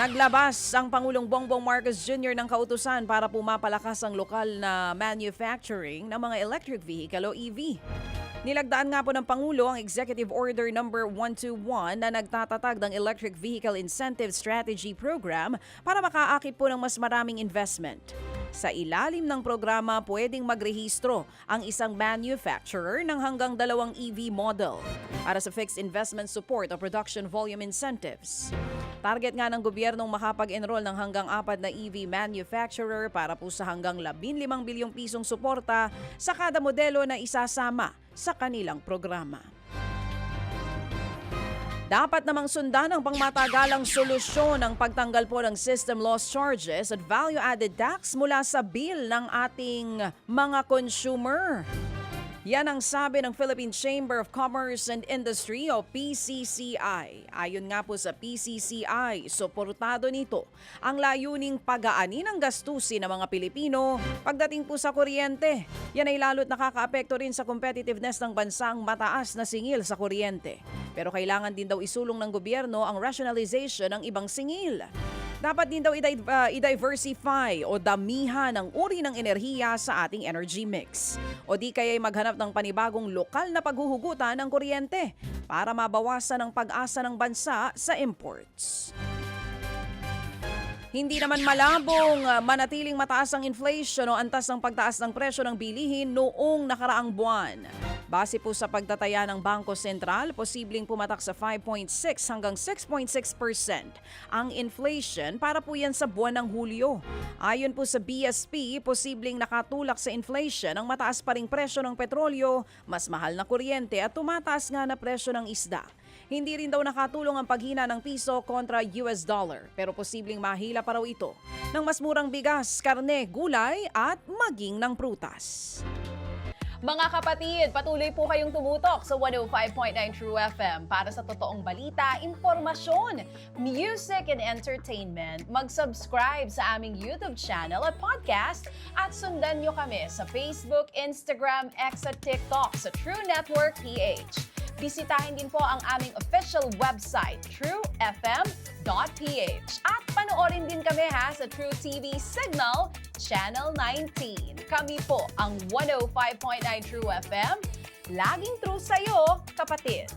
Naglabas ang Pangulong Bongbong Marcos Jr. ng kautusan para pumapalakas ang lokal na manufacturing ng mga electric vehicle o EV. Nilagdaan nga po ng Pangulo ang Executive Order number 121 na nagtatatag ng Electric Vehicle Incentive Strategy Program para makaakit po ng mas maraming investment. Sa ilalim ng programa, pwedeng magrehistro ang isang manufacturer ng hanggang 2 EV model para sa fixed investment support o production volume incentives. Target nga ng gobyernong makapag-enroll ng hanggang 4 na EV manufacturer para po sa hanggang 15 bilyong pisong suporta sa kada modelo na isasama sa kanilang programa. Dapat namang sundan ang pangmatagalang solusyon ng pagtanggal po ng system loss charges at value-added tax mula sa bill ng ating mga consumer. Yan ang sabi ng Philippine Chamber of Commerce and Industry o PCCI. Ayon nga po sa PCCI, suportado nito ang layuning pag-aani ng gastusin ng mga Pilipino pagdating po sa kuryente. Yan ay lalo't nakakaapekto rin sa competitiveness ng bansang mataas na singil sa kuryente. Pero kailangan din daw isulong ng gobyerno ang rationalization ng ibang singil. Dapat din daw i-diversify o damihan ng uri ng enerhiya sa ating energy mix. O di kaya'y maghanap ng panibagong lokal na paghuhugutan ng kuryente para mabawasan ang pag-asa ng bansa sa imports. Hindi naman malabong manatiling mataas ang inflation o antas ng pagtaas ng presyo ng bilihin noong nakaraang buwan. Base po sa pagtataya ng Bangko Sentral, posibleng pumatak sa 5.6 hanggang 6.6% ang inflation para po yan sa buwan ng Hulyo. Ayon po sa BSP, posibleng nakatulak sa inflation ang mataas pa ring presyo ng petrolyo, mas mahal na kuryente at tumataas nga na presyo ng isda. Hindi rin daw nakatulong ang paghina ng piso kontra US dollar, pero posibleng mahila pa raw ito ng mas murang bigas, karne, gulay at maging ng prutas. Mga kapatid, patuloy po kayong tumutok sa 105.9 True FM para sa totoong balita, impormasyon, music and entertainment. Mag-subscribe sa aming YouTube channel at podcast at sundan nyo kami sa Facebook, Instagram, X at TikTok sa True Network PH. Bisitahin din po ang aming official website, truefm.ph. At panoorin din kami sa True TV Signal, Channel 19. Kami po ang 105.9 True FM. Laging true sa'yo, kapatid.